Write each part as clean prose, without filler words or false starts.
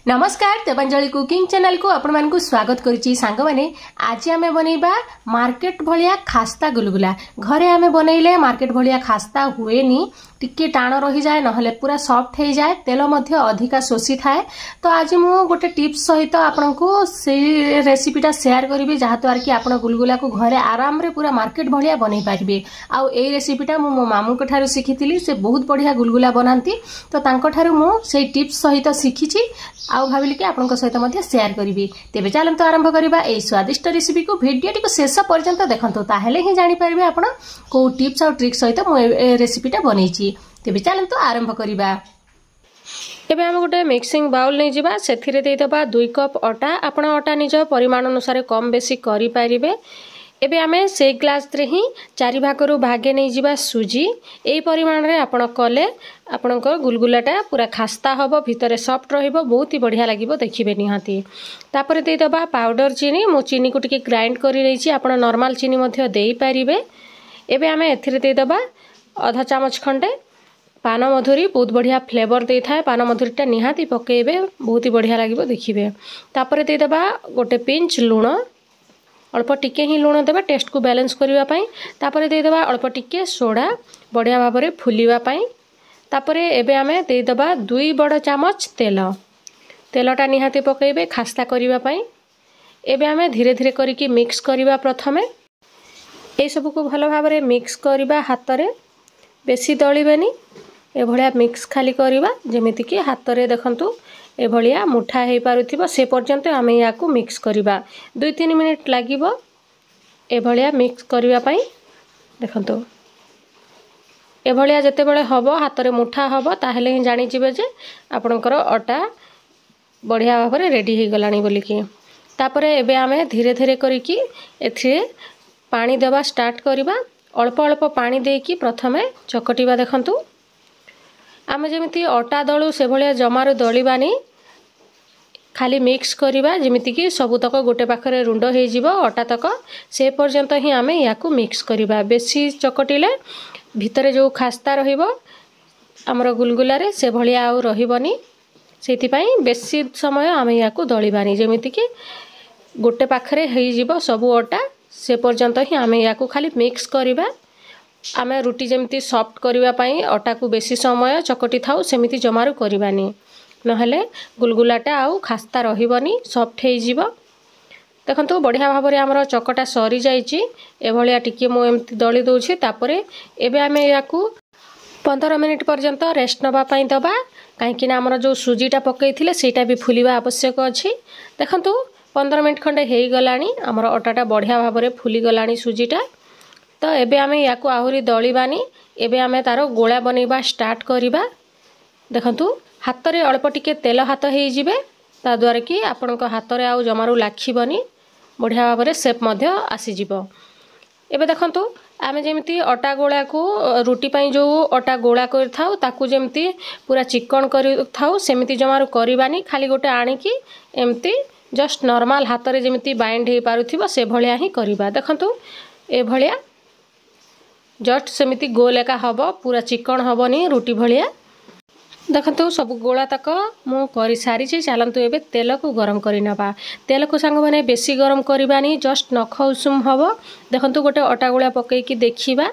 नमस्कार Devanjali cooking channel को आपण मानकु स्वागत करिछि सांग माने आज आमे बनेबा मार्केट भलिया खास्ता गुलगुला घरे आमे बनेइले मार्केट भलिया खास्ता हुएनी टिके टाण रही जाए नहले पूरा सॉफ्ट हो जाए तेल मध्य अधिका शोषी थाए। तो आज मु गोटे टिप्स सहित आपनकु से रेसिपीटा शेयर करिवि जहा द्वारा कि आपण गुलगुला को घरे आराम रे पूरा मार्केट भलिया बनै पारिबे। आ ए रेसिपीटा मु मो मामू को ठारू सिखिथिली से बहुत बढ़िया गुलगुला बनांती तो तांको ठारू मु से टिप्स सहित सिखिछि आउ भाबिली कि आपनक सहित मध्य शेयर करिवि। तेबे चलंतु आरंभ करिबा ए स्वादिष्ट रेसिपी को वीडियो टिको शेष पर्यंत देखंतु ताहेले ही जानि पारिबे आपण को टिप्स और ट्रिक्स सहित मु ए रेसिपीटा बनैछि। तेबे चलंतु आरंभ करिबा। एबे हम गोटे मिक्सिंग बाउल नै जिबा सेथिरे देइ दबा 2 कप आटा आपण आटा निज परिमाण अनुसार कम बेसी करि पारिबे। एबे आमे से ग्लास रे ही 4 भागरु भागे नै जिबा सुजी एई परिमाण रे आपण कले आपणकर गुलगुलाटा पूरा खास्ता हबो भितरे सॉफ्ट रहिबो बहुत ही बढ़िया लागिबो देखिबे निहाती। तापर देइ दबा पाउडर चीनी मो चीनी को टिके ग्राइंड करि रहिछि आपण नॉर्मल चीनी मध्य देइ पारिबे। एबे आमे एथिरे देइ दबा आधा चामच खंडे पान मधुरी बहुत बढ़िया फ्लेवर दे था। पान मधुरीटा निहाती पकेबे बहुत ही बढ़िया लागिबो देखिबे। तापर दे दबा गोटे पिंच लूण अल्प टिके ही लूण देबा टेस्ट को बैलेंस करिवा पई। तापर दे दबा अल्प टिके सोडा बढ़िया भाबरे फुलिवा पई। तापर एबे आमे दे दबा 2 बड़ चामच तेलटा निहाती पकेबे खास्ता करिवा पई। एबे आमे धीरे धीरे करिकी मिक्स करिवा। प्रथमे ए सब को भलो भाबरे मिक्स करिवा हाथ रे बेसी दळिबेनी ए भलिया मिक्स खाली करिवा जेमिति कि हाथ रे देखंतु ए भलिया मुठा हे पारुथिबो से पर्यंत आमे याकू मिक्स करिवा। 2-3 मिनिट लागिबो ए भलिया मिक्स करिवा पई। देखंतु ए भलिया जते बेले हबो हाथ रे मुठा हबो ताहेले ही जानि जिवे जे आपनकर आटा बढ़िया भाबरे रेडी हे गलानी बोली कि। तापर एबे आमे धीरे धीरे करिकी एथिरे पानी देबा स्टार्ट करिवा। अल्प अल्प पानी देकी प्रथमे चकटिबा। देखंतु आमे जेमिति आटा दळु से भलिया जमारो दळिबानी खाली मिक्स करिबा जेमिति कि सब तक गोटे पाखरे रुंड हे जिवो आटा तक से पर्यंत ही आमे याकू मिक्स करिबा। बेसी चकटिले भितरे जो खास्ता रहिबो हमरो गुलगुला रे से भलिया आउ रहिबनी सेति पई बेसी समय आमे याकू दळिबानी जेमिति कि गोटे पाखरे हे जिवो सब आटा से पर्यंत ही आमे याकू खाली मिक्स करिबा। आमे रुटी जेमिति सॉफ्ट करिवा पई आटा को बेसी समय चकटी थाउ सेमिति जमारू करिबानी नहले गुलगुलाटा आउ खास्ता रहिबनी सॉफ्ट हे जिवो। देखंतु बढ़िया भाबरे हमर चकटा सरी जाईची ए भलिया टिके मो एमति दळी दोछि। तापरे एबे आमे याकू 15 मिनिट पर्यंत रेस्ट नबा पई दबा काहेकि ना हमर जो सुजीटा पकेइथिले सेटा भी फुलिबा आवश्यक अछि। देखंतु 15 मिनिट खंडे हे गलानी हमर आटाटा बढ़िया भाबरे फुली गलानी सुजीटा। तो एबे आमे याकू आहुरी दळिबानी एबे आमे तारो गोळा बनेबा स्टार्ट करिबा। देखंतु हाथ रे अल्प टिके तेल हाथ हे जिवे ता द्वारा कि आपनक हाथ रे आउ जमारू लाखिबनी बढ़िया भाबरे शेप मध्य आसी जिवो। एबे देखंतु आमे जेमिति आटा गोळा को रुटी पई जो आटा गोळा कर थाउ ताकू जेमिति पूरा चिकन कर थाउ सेमिति जमारू करिबानी खाली गोटे आणी कि एमिति जस्ट नॉर्मल हाथ रे जेमिति बाइंड हे पारुथिबो से भलिया ही करिबा। देखंतु ए भलिया जस्ट सेमिति गोल एका हबो पूरा चिकन हबनी रुटी भलिया। देखंतु सब गोला तक मु करि सारी छी। चलंतु एबे तेल को गरम करि नबा। तेल को संग माने बेसी गरम करिबानी जस्ट नख उषुम हबो। देखंतु गोटे आटा गोला पकई कि देखिबा।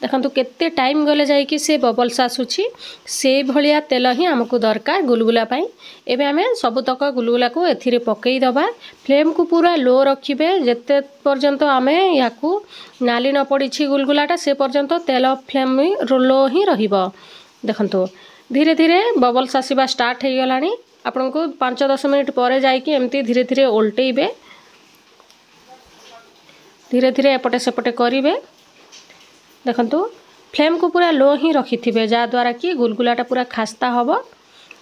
देखंतु केते टाइम गले जाई कि से बबल्स आसुची से भलिया तेल ही हमकु दरकार गुलगुला पई। एबे हमें सब तक गुलगुला को एथिरे पकई दबा। फ्लेम को पूरा लो रखिबे जते पर्यंत आमे याकू नाली न पड़ीछि गुलगुलाटा से पर्यंत तेल फ्लेम लो ही रहिबो। देखंतु धीरे धीरे बबल्स आसीबा स्टार्ट हे गलानी। आपनको 5-10 मिनिट परे जाई कि एमती धीरे धीरे उल्टेइबे धीरे धीरे एपटे सेपटे करिवे। देखंतु फ्लेम को पूरा लो ही रखिथिबे जा द्वारा कि गुलगुलाटा पूरा खास्ता हबो।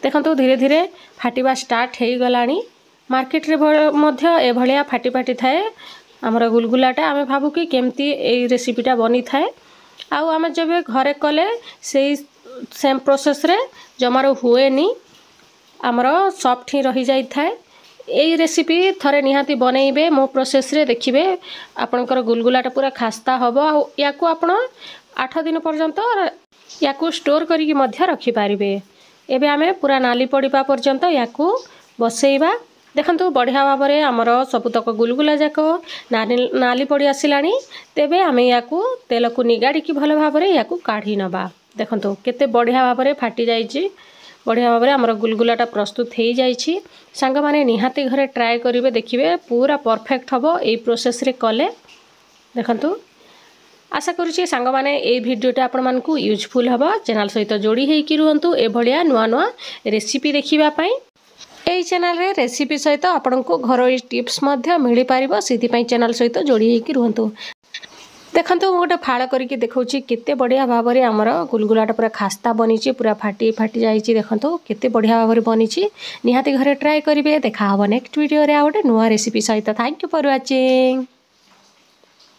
देखंतु धीरे धीरे फाटिबा स्टार्ट हे गलानी। मार्केट रे मध्य ए भलिया फाटी फाटी थाए हमर गुलगुलाटा आमे भाबु कि केमती ए रेसिपीटा बनी थाए। आउ आमे जबे घरे कले सेई सेम प्रोसेस रे जमारो हुएनी हमर सॉफ्ट ही रही जाई थाए। एई रेसिपी थरे निहाती बनेइबे मो प्रोसेस रे देखिबे आपनकर गुलगुलाटा पूरा खास्ता हबो। आ याकू आपण 8 दिन पर्यंत याकू स्टोर करिकि मध्य रखि पारिबे। एबे आमे पूरा नाली पड़िबा पर्यंत याकू बसैबा देखंतु बढ़िया भाव में आमर सबुतक गुलगुला जाक नाली पड़ी आसिलानी। तेबे आमे याकू तेल को निगाड़ी की भल भाव में याकू काढ़ी नबा। देखंतु केते बढ़िया भाव में फाटी जाइछि। बढ़िया भाव में आमर गुलगुलाटा प्रस्तुत हो जाइछि। सांग माने निहाती घरे ट्राए करिवे देखिवे पूरा परफेक्ट हबो एई प्रोसेस रे कले। देखंतु आशा करुछि सांग माने ए भिडियोटा आपण मानकू यूजफुल हबो। चैनल सहित जोड़ी हेकि रुहंतु ए भलिया नुआ नुआ रेसिपी देखिबा पई। এই চ্যানেল रे रेसिपी सहित आपनको घरोई टिप्स मध्य मिली पारिबो। सेति पई चैनल सहित जोड़ी हेकि रुहंतु। देखंतु गोटे फाड़ करके देखौछि केते बढ़िया भाव में आमर गुलगुलाटा पूरा खास्ता बनीछि। पूरा फाटी फाटी जाइछि। देखंतु केते बढ़िया भाव में बनीछि। निहाती घरे ट्राए करिवे। देखा हबो नेक्स्ट वीडियो रे आ गोटे नुआ रेसिपी सहित। Thank you for watching.